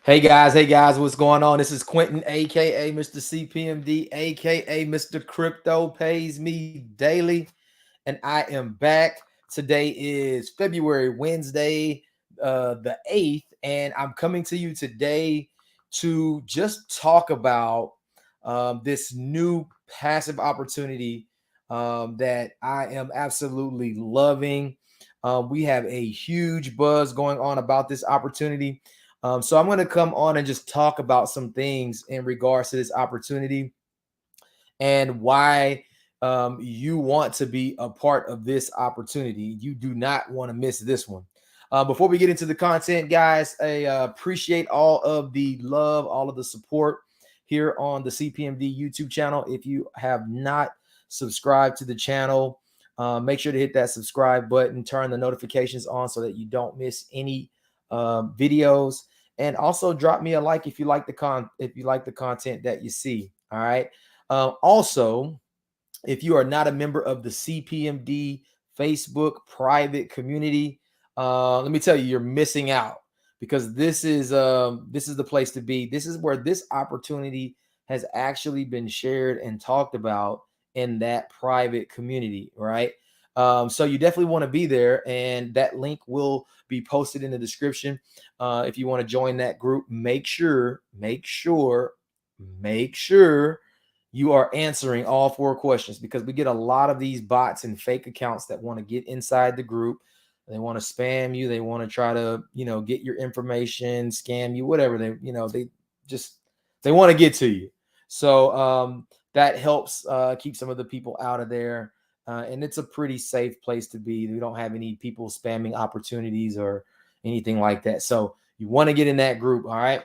Hey guys, what's going on? This is Quentin, aka Mr. CPMD, aka Mr. Crypto Pays Me Daily, and I am back. Today is Wednesday, the 8th, and I'm coming to you today to just talk about this new passive opportunity that I am absolutely loving. We have a huge buzz going on about this opportunity. So I'm going to come on and just talk about some things in regards to this opportunity and why you want to be a part of this opportunity. You do not want to miss this one. Before we get into the content, guys, I appreciate all of the love, all of the support here on the CPMD YouTube channel. If you have not subscribed to the channel, make sure to hit that subscribe button, turn the notifications on so that you don't miss any videos, and also drop me a like if you like the content that you see. All right. Also, if you are not a member of the CPMD Facebook private community, let me tell you, you're missing out, because this is the place to be. This is where this opportunity has actually been shared and talked about in that private community, right? So you definitely want to be there, and that link will be posted in the description. If you want to join that group, make sure you are answering all 4 questions, because we get a lot of these bots and fake accounts that want to get inside the group. They want to spam you. They want to try to, get your information, scam you, whatever. They want to get to you. So that helps keep some of the people out of there. And it's a pretty safe place to be. We don't have any people spamming opportunities or anything like that. So you want to get in that group. All right.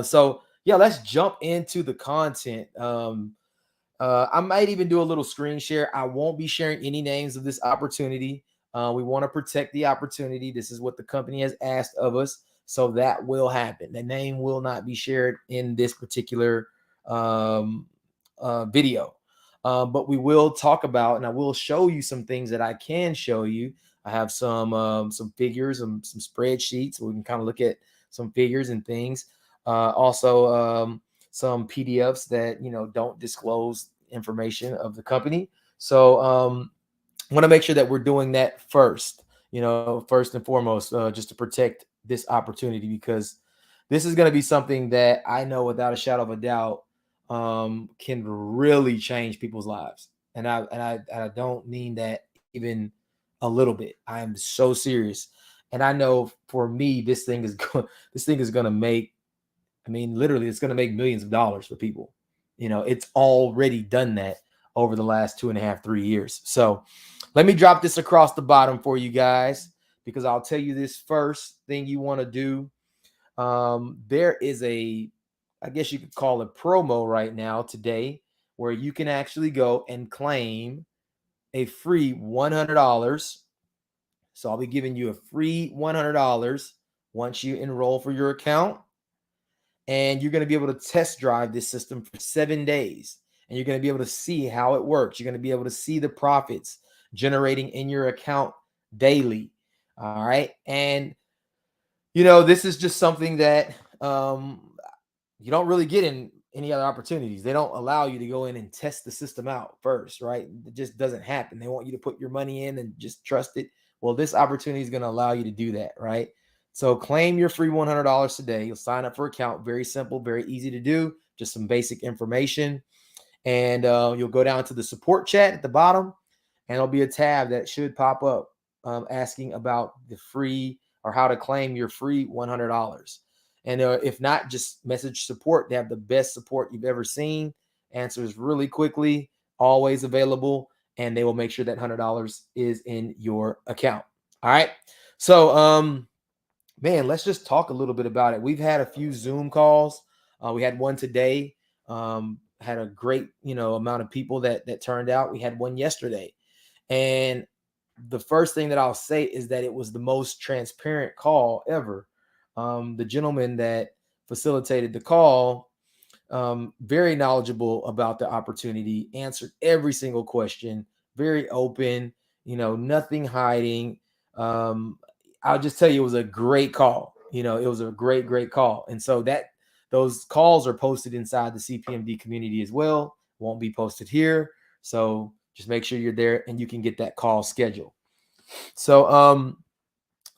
So yeah, let's jump into the content. I might even do a little screen share. I won't be sharing any names of this opportunity. We want to protect the opportunity. This is what the company has asked of us, so that will happen. The name will not be shared in this particular video, but we will talk about, and I will show you some things that I can show you. I have some figures and some spreadsheets. We can kind of look at some figures and things. Also, some PDFs that don't disclose information of the company. So I want to make sure that we're doing that first. First and foremost, just to protect this opportunity, because this is going to be something that I know without a shadow of a doubt can really change people's lives. And I don't mean that even a little bit. I am so serious, and I know for me, this thing is going to make. I mean, literally, it's going to make millions of dollars for people. It's already done that over the last 2.5, 3 years. So let me drop this across the bottom for you guys, because I'll tell you this first thing you want to do. There is I guess you could call it promo right now today, where you can actually go and claim a free $100. So I'll be giving you a free $100 once you enroll for your account. And you're going to be able to test drive this system for 7 days. And you're going to be able to see how it works. You're going to be able to see the profits generating in your account daily. All right. And, this is just something that you don't really get in any other opportunities. They don't allow you to go in and test the system out first, right? It just doesn't happen. They want you to put your money in and just trust it. Well, this opportunity is going to allow you to do that, right? So claim your free $100 today. You'll sign up for an account. Very simple, very easy to do. Just some basic information. And you'll go down to the support chat at the bottom, and there'll be a tab that should pop up asking about the free, or how to claim your free $100. And if not, just message support. They have the best support you've ever seen. Answers really quickly, always available, and they will make sure that $100 is in your account. All right. So, man, let's just talk a little bit about it. We've had a few Zoom calls. We had one today. Had a great, amount of people that turned out. We had one yesterday. And the first thing that I'll say is that it was the most transparent call ever. The gentleman that facilitated the call, very knowledgeable about the opportunity, answered every single question, very open, nothing hiding. I'll just tell you, it was a great call. it was a great call. And so those calls are posted inside the CPMD community as well. Won't be posted here. So just make sure you're there and you can get that call scheduled. So,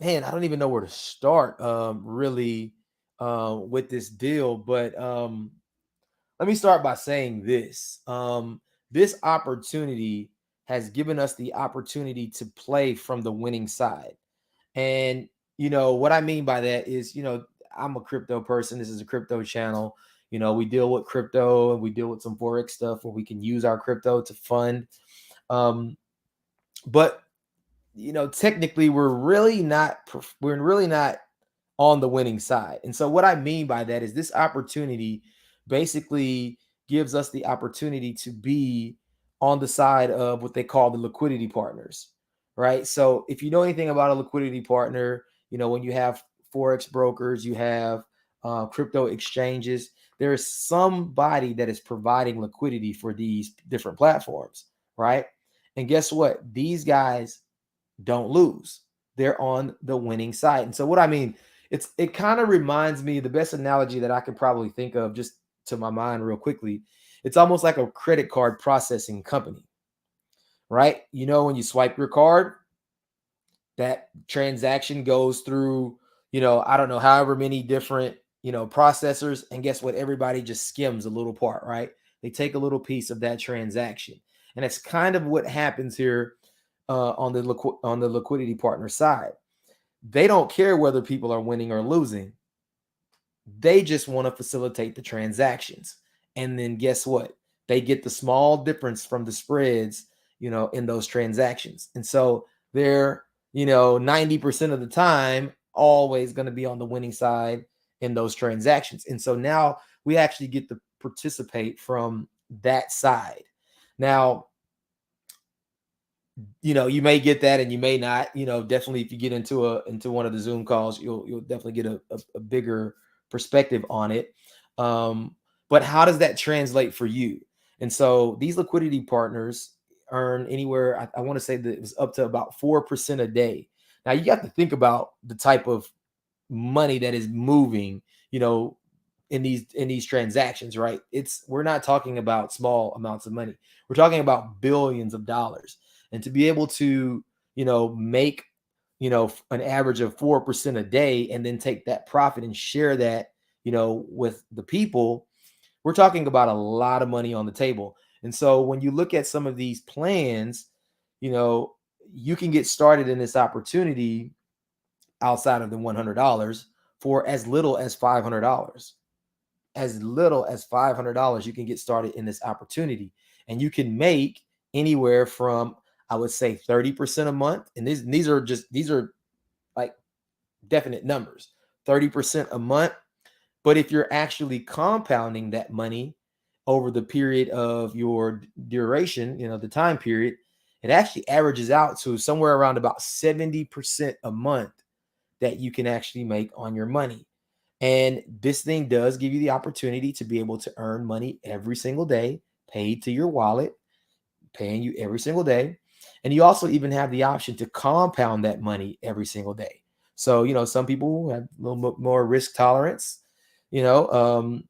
man, I don't even know where to start, really, with this deal, but let me start by saying this. This opportunity has given us the opportunity to play from the winning side. And, what I mean by that is, I'm a crypto person. This is a crypto channel. We deal with crypto and we deal with some Forex stuff where we can use our crypto to fund. But technically we're really not on the winning side. And so what I mean by that is this opportunity basically gives us the opportunity to be on the side of what they call the liquidity partners, right? So if you know anything about a liquidity partner, when you have Forex brokers, you have crypto exchanges, there is somebody that is providing liquidity for these different platforms, right? And guess what? These guys don't lose. They're on the winning side. And so what I mean, it kind of reminds me, the best analogy that I can probably think of just to my mind real quickly, it's almost like a credit card processing company, right? When you swipe your card, that transaction goes through, I don't know, however many different, processors. And guess what? Everybody just skims a little part, right? They take a little piece of that transaction. And it's kind of what happens here on the liquidity partner side. They don't care whether people are winning or losing. They just want to facilitate the transactions. And then guess what? They get the small difference from the spreads, in those transactions. And so they're, 90% of the time always going to be on the winning side in those transactions. And so now we actually get to participate from that side. Now, you may get that and you may not. Definitely if you get into one of the Zoom calls, you'll definitely get a bigger perspective on it. But how does that translate for you? And so these liquidity partners earn anywhere, I want to say that it was up to about 4% a day. Now you have to think about the type of money that is moving, in these transactions, right? We're not talking about small amounts of money. We're talking about billions of dollars. And to be able to, make, an average of 4% a day and then take that profit and share that, with the people, we're talking about a lot of money on the table. And so when you look at some of these plans, you can get started in this opportunity outside of the $100 for as little as $500. As little as $500, you can get started in this opportunity, and you can make anywhere from, I would say, 30% a month. And these are like definite numbers, 30% a month. But if you're actually compounding that money over the period of your duration, the time period, it actually averages out to somewhere around about 70% a month that you can actually make on your money. And this thing does give you the opportunity to be able to earn money every single day, paid to your wallet, paying you every single day. And you also even have the option to compound that money every single day. So, some people have a little bit more risk tolerance, you know, um,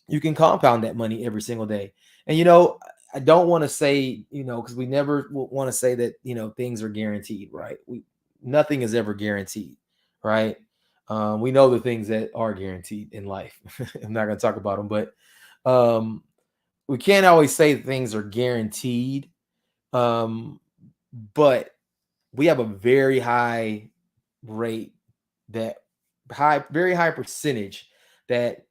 you can compound that money every single day. And, I don't want to say, because we never want to say that, things are guaranteed, right? Nothing is ever guaranteed, right? We know the things that are guaranteed in life. I'm not going to talk about them, but um, we can't always say things are guaranteed. Um, but we have a very high rate that very high percentage that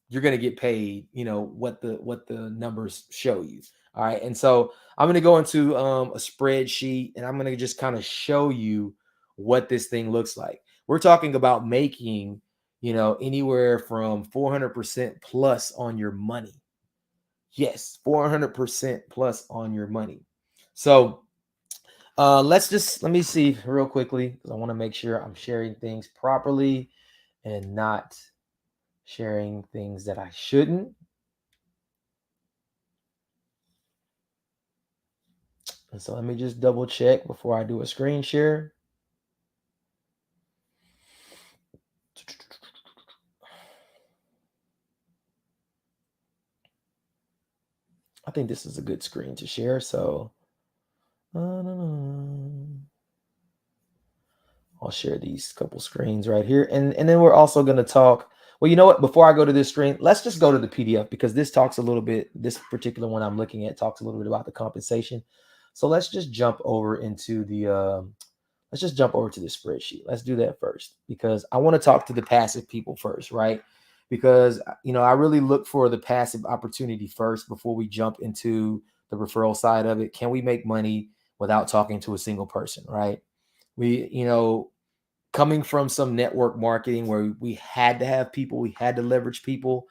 you're going to get paid, what the numbers show you. All right. And so I'm going to go into a spreadsheet and I'm going to just kind of show you what this thing looks like. We're talking about making, anywhere from 400% plus on your money. Yes, 400% plus on your money. So let me see real quickly because I want to make sure I'm sharing things properly and not sharing things that I shouldn't. And so let me just double check before I do a screen share. I think this is a good screen to share. So I'll share these couple screens right here. And then we're also going to talk. Well, you know what? Before I go to this screen, let's just go to the PDF because this talks a little bit. This particular one I'm looking at talks a little bit about the compensation. So let's just jump over into the let's just jump over to the spreadsheet. Let's do that first because I want to talk to the passive people first, right? Because I really look for the passive opportunity first before we jump into the referral side of it. Can we make money without talking to a single person, right? Coming from some network marketing where we had to have people, we had to leverage people.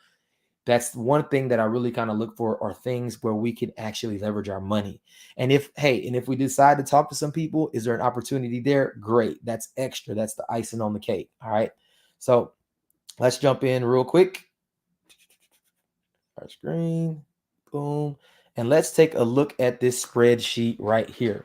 That's one thing that I really kind of look for are things where we can actually leverage our money. And if we decide to talk to some people, is there an opportunity there? Great. That's extra. That's the icing on the cake. All right. So let's jump in real quick. Our screen. Boom. And let's take a look at this spreadsheet right here.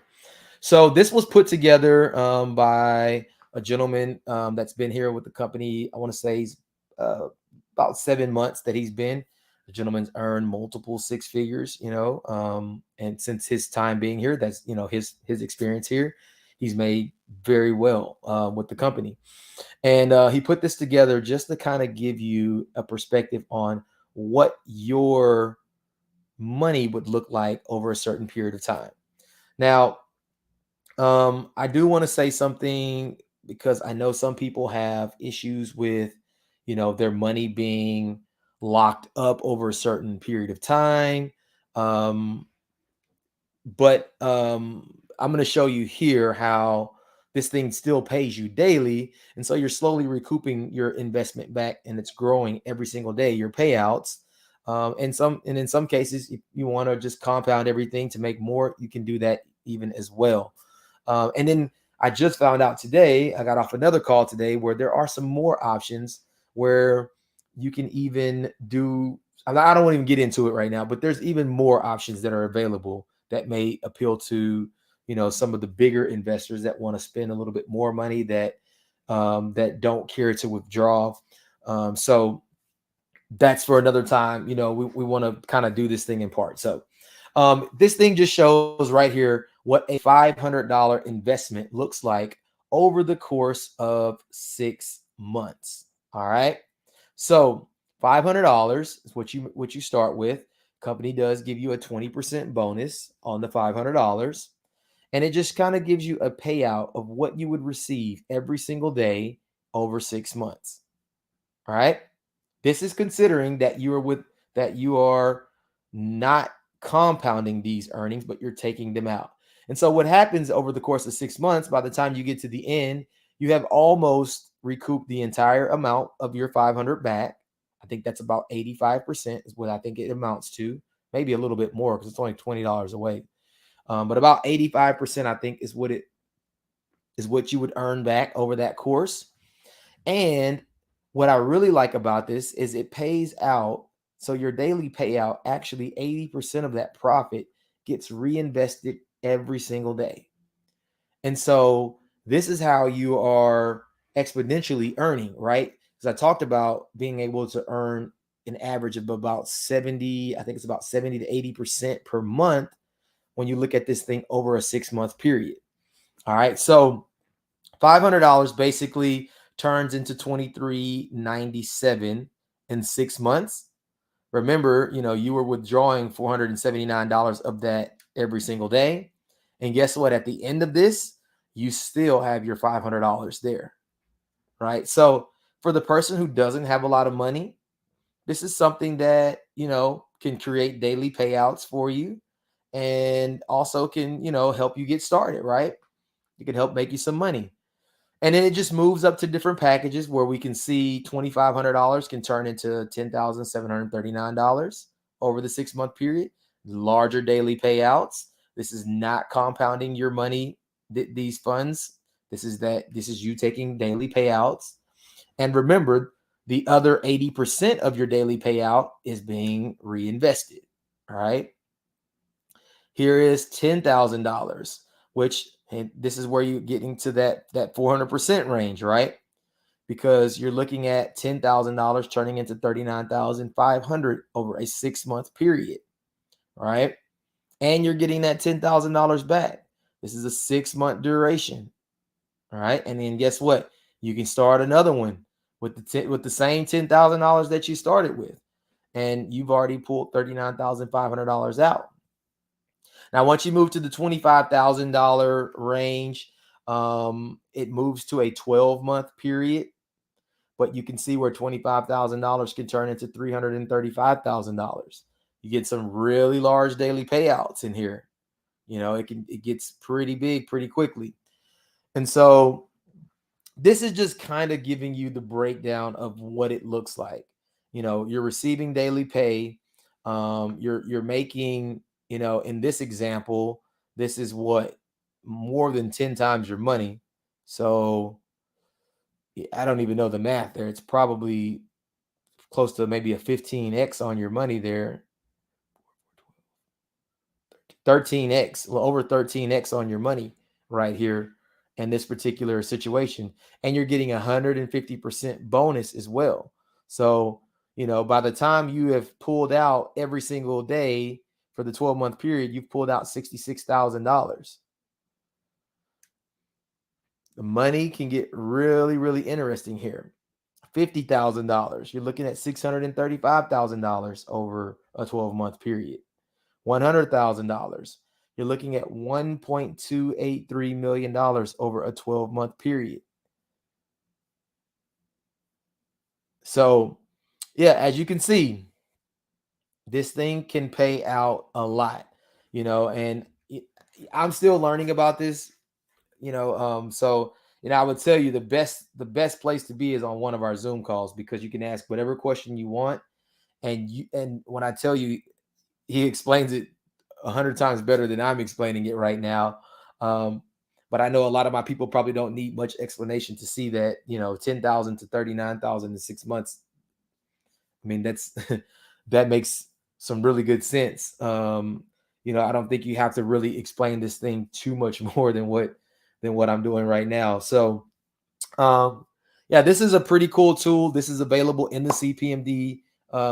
So this was put together by a gentleman that's been here with the company. I want to say he's about 7 months that he's been. The gentleman's earned multiple six figures, and since his time being here, that's his experience here, he's made very well with the company. And he put this together just to kind of give you a perspective on what your money would look like over a certain period of time. Now, I do want to say something because I know some people have issues with, their money being locked up over a certain period of time. Um, but I'm going to show you here how this thing still pays you daily. And so you're slowly recouping your investment back and it's growing every single day, your payouts. And in some cases, if you want to just compound everything to make more, you can do that even as well. And then I just found out today, I got off another call today where there are some more options where you can even do, I don't want to even get into it right now, but there's even more options that are available that may appeal to, some of the bigger investors that want to spend a little bit more money that don't care to withdraw. So that's for another time. We want to kind of do this thing in part. So this thing just shows right here what a $500 investment looks like over the course of 6 months. All right. So $500 is what you start with. Company does give you a 20% bonus on the $500. And it just kind of gives you a payout of what you would receive every single day over 6 months. All right. This is considering that you are not compounding these earnings, but you're taking them out. And so what happens over the course of 6 months, by the time you get to the end, you have almost recouped the entire amount of your 500 back. I think that's about 85% is what I think it amounts to. Maybe a little bit more because it's only $20 away. But about 85%, I think, is what you would earn back over that course. And what I really like about this is it pays out. So your daily payout, actually 80% of that profit gets reinvested every single day. And so this is how you are exponentially earning, right? Because I talked about being able to earn an average of about 70, I think it's about 70 to 80% per month when you look at this thing over a 6-month period. All right. So $500 basically turns into $23.97 in 6 months. Remember, you were withdrawing $479 of that every single day. And guess what? At the end of this, you still have your $500 there, right? So for the person who doesn't have a lot of money, this is something that, can create daily payouts for you and also can, help you get started, right? It can help make you some money. And then it just moves up to different packages where we can see $2,500 can turn into $10,739 over the 6-month period. Larger daily payouts. This is not compounding your money, these funds. This is you taking daily payouts. And remember, the other 80% of your daily payout is being reinvested. All right. Here is $10,000, which, and this is where you're getting to that 400% range, right? Because you're looking at $10,000 turning into $39,500 over a 6-month period, All right. And you're getting that $10,000 back. This is a 6-month duration. All right. And then guess what? You can start another one with the same $10,000 that you started with. And you've already pulled $39,500 out. Now, once you move to the $25,000 range, it moves to a 12-month period. But you can see where $25,000 can turn into $335,000. You get some really large daily payouts in here. It gets pretty big pretty quickly. And so this is just kind of giving you the breakdown of what it looks like. You're receiving daily pay. You're making, in this example, this is what, more than 10 times your money. So I don't even know the math there. It's probably close to maybe a 15x on your money there. 13x, well, over 13x on your money right here in this particular situation. And you're getting 150% bonus as well. So, by the time you have pulled out every single day for the 12-month period, you've pulled out $66,000. The money can get really, really interesting here. $50,000, you're looking at $635,000 over a 12-month period. $100,000, you're looking at $1.283 million over a 12-month period. So, yeah, as you can see, this thing can pay out a lot, and I'm still learning about this, so, I would tell you the best place to be is on one of our Zoom calls, because you can ask whatever question you want. And when I tell you, he explains it 100 times better than I'm explaining it right now. But I know a lot of my people probably don't need much explanation to see that, 10,000 to 39,000 in 6 months. I mean, that makes some really good sense. I don't think you have to really explain this thing too much more than what I'm doing right now. So, yeah, this is a pretty cool tool. This is available in the CPMD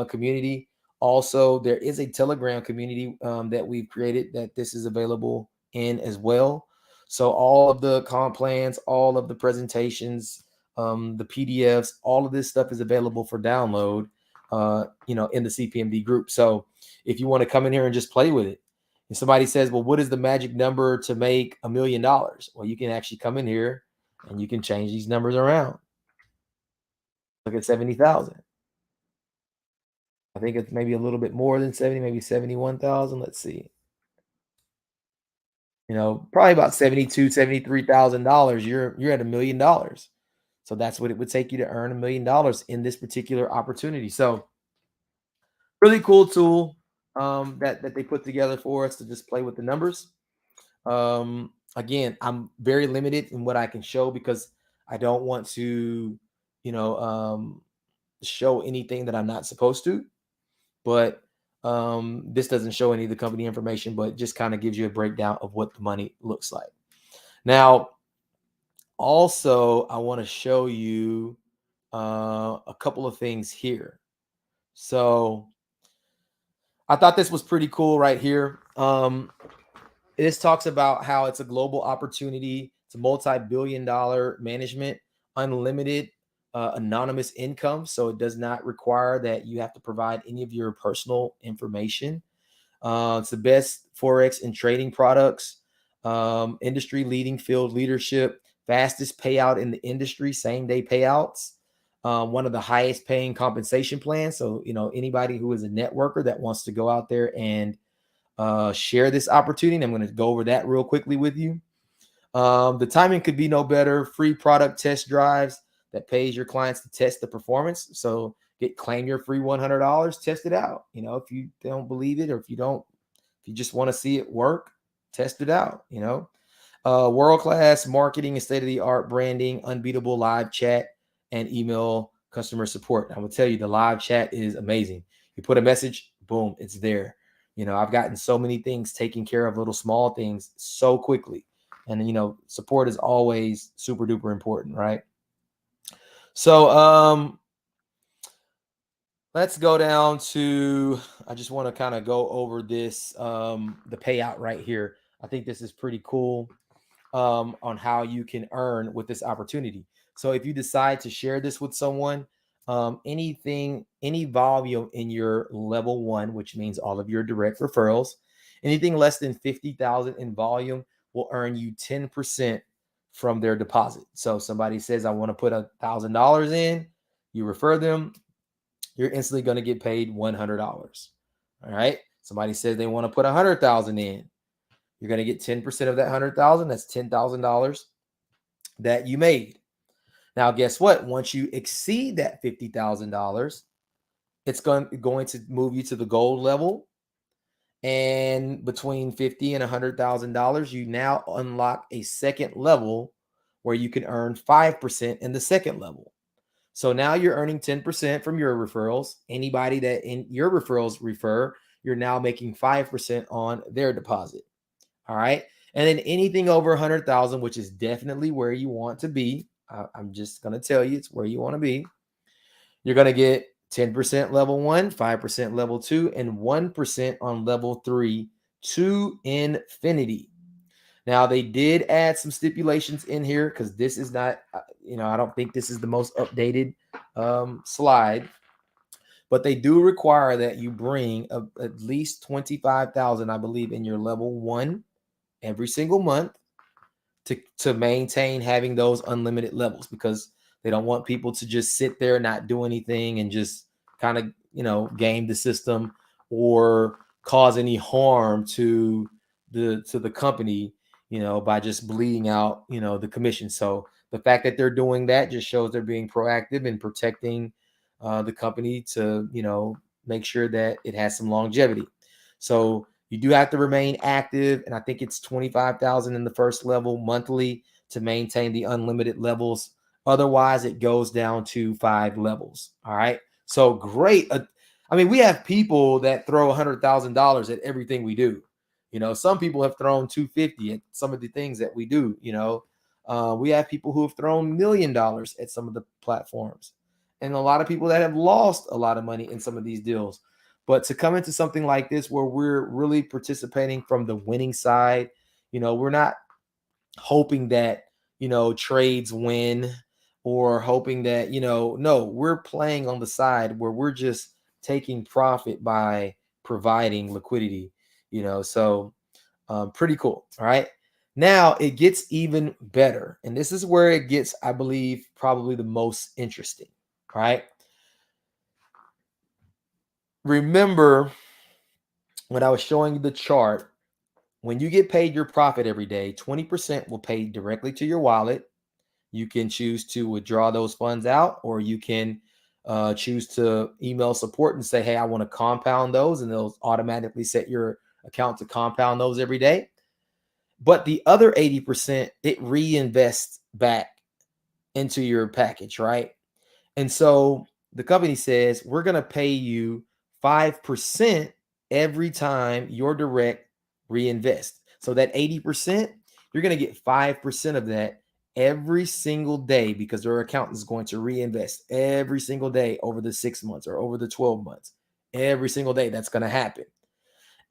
community. Also, there is a Telegram community that we've created that this is available in as well. So all of the comp plans, all of the presentations, the PDFs, all of this stuff is available for download, in the CPMD group. So if you want to come in here and just play with it, and somebody says, well, what is the magic number to make $1 million? Well, you can actually come in here and you can change these numbers around. Look at 70,000. I think it's maybe a little bit more than 70, maybe 71,000. Let's see. Probably about $73,000. You're at $1 million. So that's what it would take you to earn $1 million in this particular opportunity. So really cool tool that they put together for us to just play with the numbers. Again, I'm very limited in what I can show because I don't want to, show anything that I'm not supposed to. But this doesn't show any of the company information, but just kind of gives you a breakdown of what the money looks like. Now, also, I want to show you a couple of things here. So I thought this was pretty cool right here. This talks about how it's a global opportunity. It's a multi-billion-dollar management, unlimited anonymous income. So it does not require that you have to provide any of your personal information. It's the best Forex and trading products, industry leading field leadership, fastest payout in the industry, same day payouts, one of the highest paying compensation plans. So, anybody who is a networker that wants to go out there and share this opportunity, I'm going to go over that real quickly with you. The timing could be no better. Free product test drives that pays your clients to test the performance. So claim your free $100, test it out. If you don't believe it, or if you just want to see it work, test it out. World-class marketing and state-of-the-art branding, unbeatable live chat and email customer support. I'm gonna tell you, the live chat is amazing. You put a message, boom, it's there. I've gotten so many things taken care of, little small things, so quickly. And support is always super duper important, right? So let's go down to, I just want to kind of go over this, the payout right here. I think this is pretty cool, on how you can earn with this opportunity. So if you decide to share this with someone, any volume in your level one, which means all of your direct referrals, anything less than 50,000 in volume will earn you 10% from their deposit. So somebody says, I want to put $1,000 in, you refer them, you're instantly going to get paid $100. All right. Somebody says they want to put 100,000 in, you're going to get 10% of that 100,000. That's $10,000 that you made. Now, guess what? Once you exceed that $50,000, it's going to move you to the gold level. And between $50,000 and $100,000, you now unlock a second level where you can earn 5% in the second level. So now you're earning 10% from your referrals. Anybody that in your referrals refer, you're now making 5% on their deposit. All right. And then anything over 100,000, which is definitely where you want to be. I'm just going to tell you it's where you want to be. You're going to get 10% level one, 5% level two, and 1% on level three to infinity. Now, they did add some stipulations in here because this is not, I don't think this is the most updated slide, but they do require that you bring at least 25,000, I believe, in your level one every single month to maintain having those unlimited levels, because they don't want people to just sit there, not do anything, and just kind of, game the system or cause any harm to the company, by just bleeding out, the commission. So the fact that they're doing that just shows they're being proactive in protecting the company to, make sure that it has some longevity. So you do have to remain active, and I think it's 25,000 in the first level monthly to maintain the unlimited levels. Otherwise, it goes down to 5 levels. All right. So great. I mean, we have people that throw $100,000 at everything we do. Some people have thrown 250 at some of the things that we do. We have people who have thrown $1 million at some of the platforms, and a lot of people that have lost a lot of money in some of these deals. But to come into something like this where we're really participating from the winning side, we're not hoping that, trades win, or hoping that, no, we're playing on the side where we're just taking profit by providing liquidity, so pretty cool. All right. Now it gets even better. And this is where it gets, I believe, probably the most interesting. All right. Remember when I was showing you the chart, when you get paid your profit every day, 20% will pay directly to your wallet. You can choose to withdraw those funds out, or you can choose to email support and say, hey, I want to compound those, and they'll automatically set your account to compound those every day. But the other 80%, it reinvests back into your package, right? And so the company says, we're going to pay you 5% every time your direct reinvest. So that 80%, you're going to get 5% of that every single day, because their accountant is going to reinvest every single day over the 6 months or over the 12 months. Every single day that's going to happen.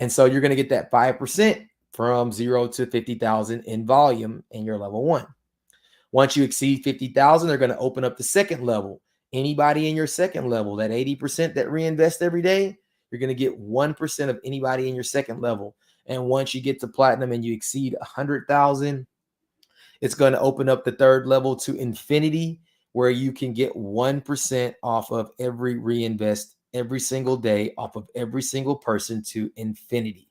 And so you're going to get that 5% from 0 to 50,000 in volume in your level one. Once you exceed 50,000, they're going to open up the second level. Anybody in your second level, that 80% that reinvest every day, you're going to get 1% of anybody in your second level. And once you get to platinum and you exceed 100,000, it's going to open up the third level to infinity, where you can get 1% off of every reinvest every single day, off of every single person, to infinity.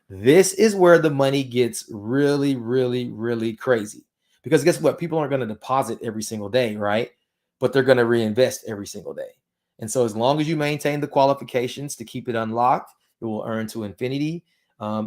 This is where the money gets really, really, really crazy. Because guess what? People aren't going to deposit every single day, right? But they're going to reinvest every single day. And so as long as you maintain the qualifications to keep it unlocked, it will earn to infinity.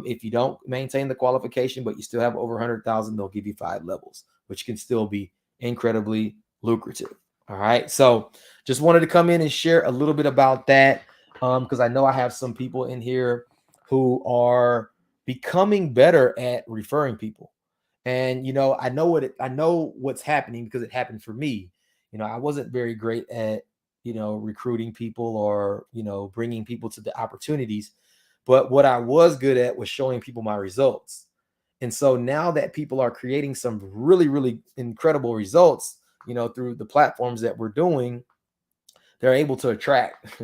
If you don't maintain the qualification, but you still have over 100,000, they'll give you 5 levels, which can still be incredibly lucrative. All right. So just wanted to come in and share a little bit about that, because I know I have some people in here who are becoming better at referring people. And I know what's happening, because it happened for me. I wasn't very great at recruiting people or, bringing people to the opportunities. But what I was good at was showing people my results. And so now that people are creating some really, really incredible results, through the platforms that we're doing, they're able to attract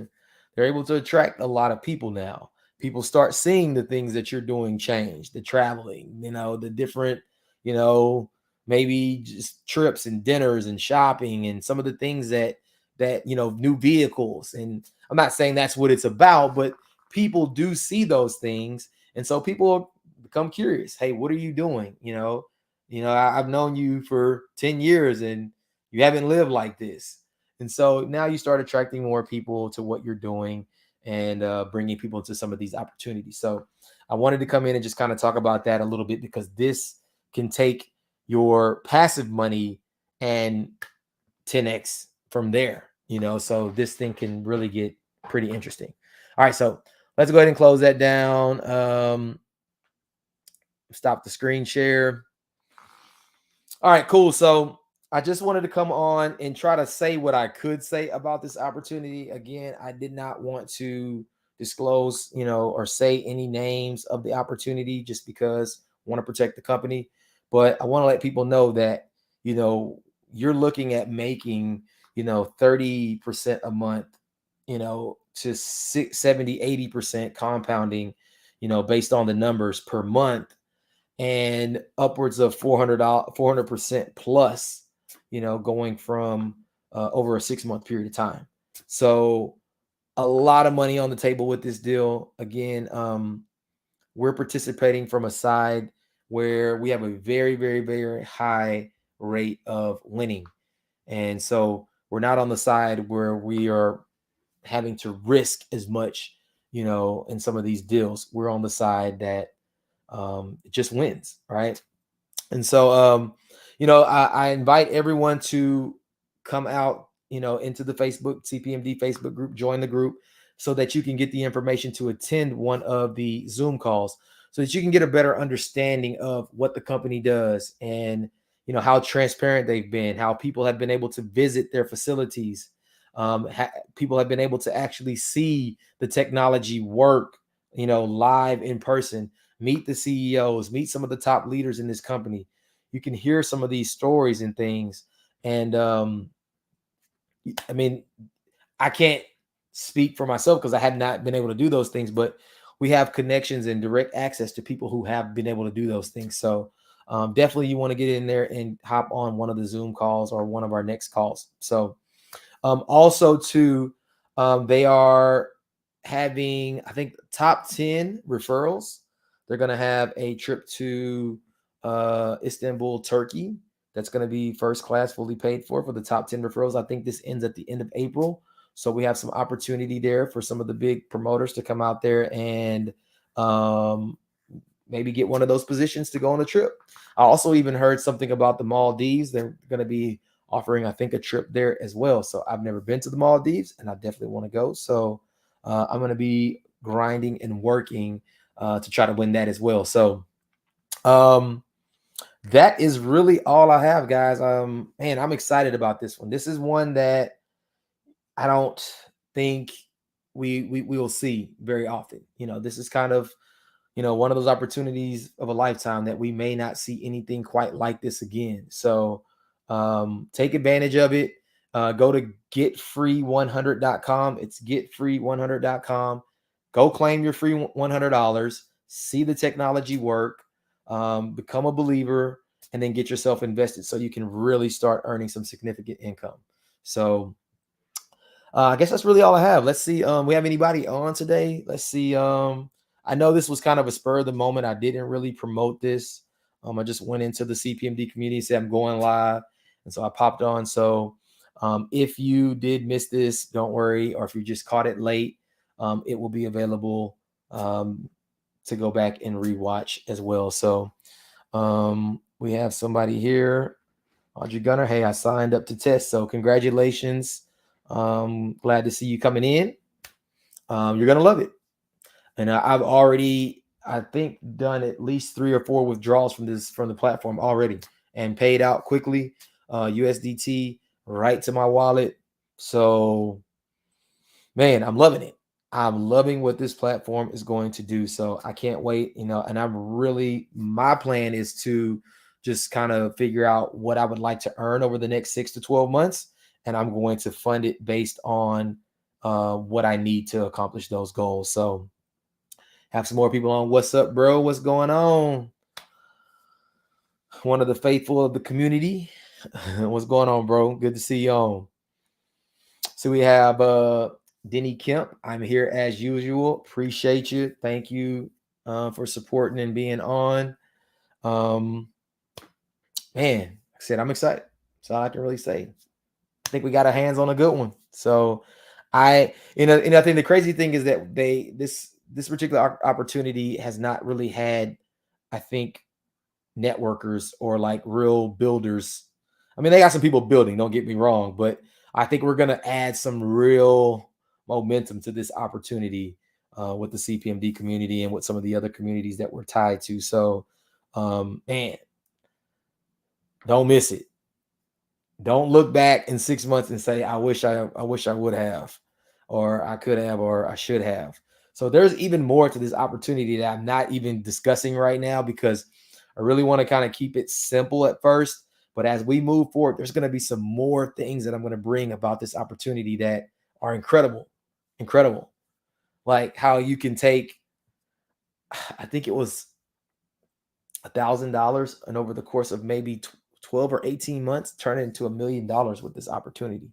they're able to attract a lot of people now. People start seeing the things that you're doing change, the traveling, the different, you know maybe just trips and dinners and shopping and some of the things that new vehicles. And I'm not saying that's what it's about, but people do see those things, and so people become curious. Hey, what are you doing? I've known you for 10 years and you haven't lived like this. And so now you start attracting more people to what you're doing and bringing people into some of these opportunities. So I wanted to come in and just kind of talk about that a little bit, because this can take your passive money and 10x from there. So this thing can really get pretty interesting. All right, so let's go ahead and close that down. Stop the screen share. All right, cool. So I just wanted to come on and try to say what I could say about this opportunity. Again, I did not want to disclose, or say any names of the opportunity, just because I want to protect the company. But I want to let people know that, you're looking at making, 30% a month, to 70, 80% compounding, based on the numbers per month, and upwards of $400, 400% plus, going from over a 6-month period of time. So a lot of money on the table with this deal. Again, we're participating from a side where we have a very, very, very high rate of winning. And so we're not on the side where we are having to risk as much, in some of these deals. We're on the side that just wins, right? And so, I invite everyone to come out, into the Facebook CPMD Facebook group, join the group, so that you can get the information to attend one of the Zoom calls, so that you can get a better understanding of what the company does, and how transparent they've been, how people have been able to visit their facilities. People have been able to actually see the technology work, live in person, meet the CEOs, meet some of the top leaders in this company. You can hear some of these stories and things. And I mean, I can't speak for myself because I have not been able to do those things, but we have connections and direct access to people who have been able to do those things. So definitely you want to get in there and hop on one of the Zoom calls or one of our next calls. So also too, they are having, I think, top 10 referrals. They're going to have a trip to Istanbul, Turkey. That's going to be first class, fully paid for the top 10 referrals. I think this ends at the end of April. So we have some opportunity there for some of the big promoters to come out there and maybe get one of those positions to go on a trip. I also even heard something about the Maldives. They're going to be offering, I think, a trip there as well. So I've never been to the Maldives and I definitely want to go. So I'm going to be grinding and working to try to win that as well. So that is really all I have, guys. Man, I'm excited about this one. This is one that I don't think we will see very often. This is kind of, one of those opportunities of a lifetime that we may not see anything quite like this again. So take advantage of it. Go to getfree100.com. It's getfree100.com. Go claim your free $100. See the technology work. Become a believer, and then get yourself invested so you can really start earning some significant income. So I guess that's really all I have. Let's see. We have anybody on today? Let's see. I know this was kind of a spur of the moment. I didn't really promote this. I just went into the CPMD community and said I'm going live, and so I popped on. So if you did miss this, don't worry, or if you just caught it late, it will be available to go back and rewatch as well. So we have somebody here, Audrey Gunner. Hey, I signed up to test, so congratulations. Glad to see you coming in. You're gonna love it. And I've already, I think, done at least 3 or 4 withdrawals from the platform already, and paid out quickly, USDT right to my wallet. So man, I'm loving it. I'm loving what this platform is going to do. So I can't wait, and my plan is to just kind of figure out what I would like to earn over the next 6 to 12 months. And I'm going to fund it based on what I need to accomplish those goals. So have some more people on. What's up, bro? What's going on? One of the faithful of the community. What's going on, bro? Good to see you on. So we have Denny Kemp. I'm here as usual. Appreciate you. Thank you for supporting and being on. Man, like I said, I'm excited. That's all I can really say. I think we got our hands on a good one. So and I think the crazy thing is that this particular opportunity has not really had, I think, networkers or like real builders. I mean, they got some people building, don't get me wrong, but I think we're going to add some real momentum to this opportunity with the CPMD community and with some of the other communities that we're tied to. So, man, don't miss it. Don't look back in 6 months and say, I wish I would have, or I could have, or I should have. So there's even more to this opportunity that I'm not even discussing right now, because I really want to kind of keep it simple at first. But as we move forward, there's going to be some more things that I'm going to bring about this opportunity that are incredible. Like how you can take, I think it was $1,000, and over the course of maybe 12 or 18 months, turn it into $1 million with this opportunity.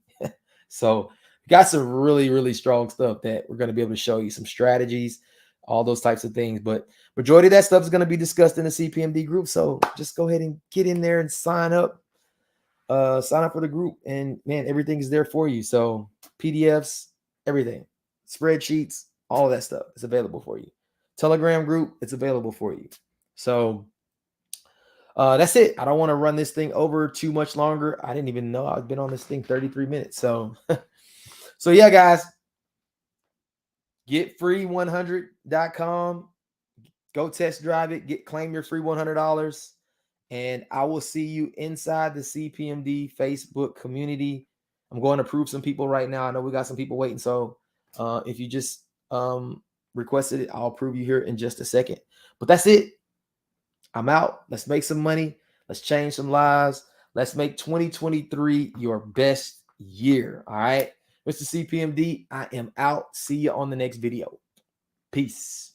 So we got some really, really strong stuff that we're going to be able to show you, some strategies, all those types of things. But majority of that stuff is going to be discussed in the CPMD group. So just go ahead and get in there and sign up for the group. And man, everything is there for you. So PDFs, everything, spreadsheets, all of that stuff is available for you. Telegram group, it's available for you. So that's it. I don't want to run this thing over too much longer. I didn't even know I've been on this thing 33 minutes. So, so yeah, guys, getfree100.com. Go test drive it. Claim your free $100. And I will see you inside the CPMD Facebook community. I'm going to prove some people right now. I know we got some people waiting. So if you just requested it, I'll prove you here in just a second. But that's it. I'm out. Let's make some money. Let's change some lives. Let's make 2023 your best year. All right. Mr. CPMD, I am out. See you on the next video. Peace.